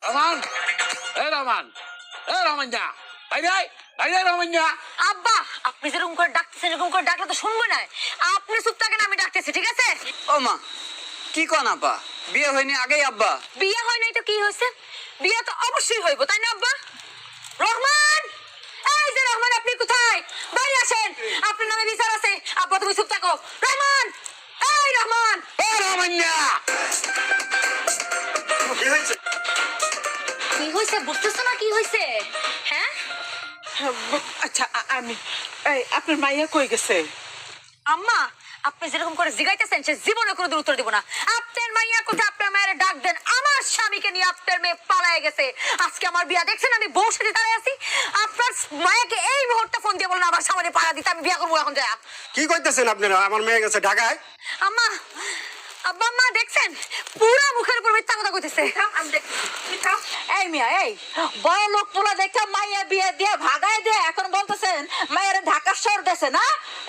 রহমান, রহমান, রহমান্যা, বাইরে আয়, বাইরে আয় রহমান্যা। আব্বা, আপনি যেরকম করে ডাকতেছেন এরকম করে ডাকলে তো শুনবো না। আপনি চুপ থাকেন, আমি ডাকতেছি, ঠিক আছে? ও মা, কি কন আব্বা? বিয়ে হয়নি আগেই আব্বা? বিয়ে হয় নাই তো কি হয়েছে? বিয়ে তো অবশ্যই হইব, তাই না আব্বা? রহমান, এই যে রহমান, আপনি কোথায়? বাইরে আসেন, আপনার নামে বিচার আছে। আব্বা তুমি চুপ থাকো। রহমান, এই রহমান। রহমান্যা, কি হয়েছে? কি হয়েছে বুঝতেছো না? কি হয়েছে? হ্যাঁ আচ্ছা আমি আপনার মাইয়া কই গেছে? আম্মা, আপনি যেরকম করে জিগাইতেছেন সে জীবনে কোনো উত্তর দিব না। আপনার মাইয়া কোথায়? আপনার মায়ের ডাক দেন। আমার স্বামীকে নিয়ে আপনার মেয়ে পালায়ে গেছে। আজকে আমার বিয়া দেখছেন, আমি বউ সাথে দাঁড়িয়ে আছি। আপনার মায়াকে এই মুহূর্তে ফোন দিয়ে বলুন আমার সামনে পাড়া দিতে, আমি বিয়া করবো এখন। যায় কি করতেছেন আপনারা? আমার মেয়ে গেছে ঢাকায়। আম্মা, আব্বা আম্মা দেখছেন পুরা মুখের উপর মিথ্যা কথা কইতেছে। আমি এই মিয়া, এই বড় লোক পোলা দেখে মাইয়া বিয়ে দিয়ে ভাগায় দিয়ে এখন বলতেছেন মায়ের ঢাকা শহর দেশে না?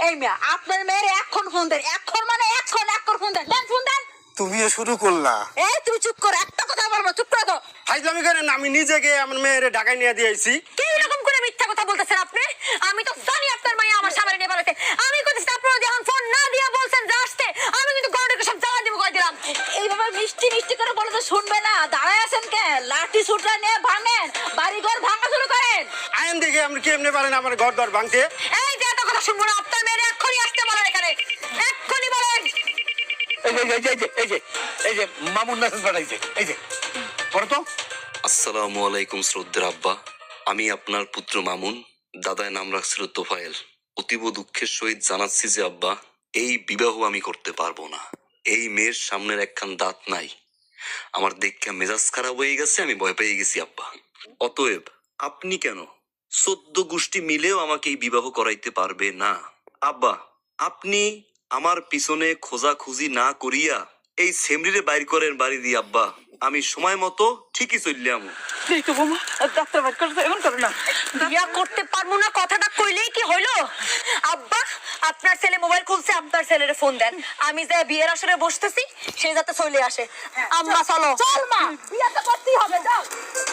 এই মিয়া, আপনার মেয়ের এখন ফোন দেন, এখন মানে এখন ফোন দেন, দেন ফোন দেন। তুমিও শুরু করলা। এই তুমি চুপ করো, একটা কথা বলবো, চুপ করে দাও। ফাইজলামি করেন, আমি নিজে গিয়ে আমার মেয়ের ঢাকায় নিয়ে দিয়েছি। কি রকম করে মিথ্যা কথা বলতেছেন আপনি? আমি তো জানি আপনার মাইয়া আমার সামনে নিয়ে পালাতে। আমি কইতেছি আপনারা যখন ফোন না দিয়ে বলছেন যে আসতে, আমি কিন্তু গরুটাকে সব জ্বালা দিব কই দিলাম। এইভাবে মিষ্টি মিষ্টি করে বলে তো শুনবে না। দাঁড়ায় আছেন কে? লাঠি সুটরা নিয়ে ভাঙেন, বাড়ি ঘর ভাঙা শুরু করেন। আইন দেখে আপনি কেমনে পারেন আমার ঘর দর ভাঙতে? এই যে এত কথা শুনবো না। আপনার মেয়ের এক্ষুনি আসতে বলেন এখানে, এক্ষুনি বলেন। এই যে মামুন মেসেজ পাঠাইছে, এই যে পড়ো তো। আসসালামু আলাইকুম শ্রদ্ধের আব্বা, আমি আপনার পুত্র মামুন। দাদায় নাম রাখছিল তোফায়েল। অতীব দুঃখের সহিত জানাচ্ছি যে আব্বা, এই বিবাহ আমি করতে পারবো না। এই মেয়ের সামনের একখান দাঁত নাই। আমার দেখে মেজাজ খারাপ হয়ে গেছে, আমি ভয় পেয়ে গেছি আব্বা। অতএব আপনি কেন 14 গোষ্ঠী মিলেও আমাকে এই বিবাহ করাইতে পারবে না। আব্বা, আপনি আমার পিছনে খোঁজাখুঁজি না করিয়া এই সেমরিরে বাইর করেন বাড়ি দিয়ে আব্বা। আমি সময় মতো ঠিকই চললাম। এই তো বোমা, ডাক্তার বাদ করতে এমন করো না। বিয়া করতে পারবো না কথাটা কইলেই কি হইলো? আব্বা, আপনার ছেলে মোবাইল খুলছে, আপনার ছেলের ফোন দেন। আমি যে বিয়ের আসরে বসতেছি সে যাতে চলে আসে। আম্মা চলো। চল মা, বিয়ে তো করতেই হবে, যাও।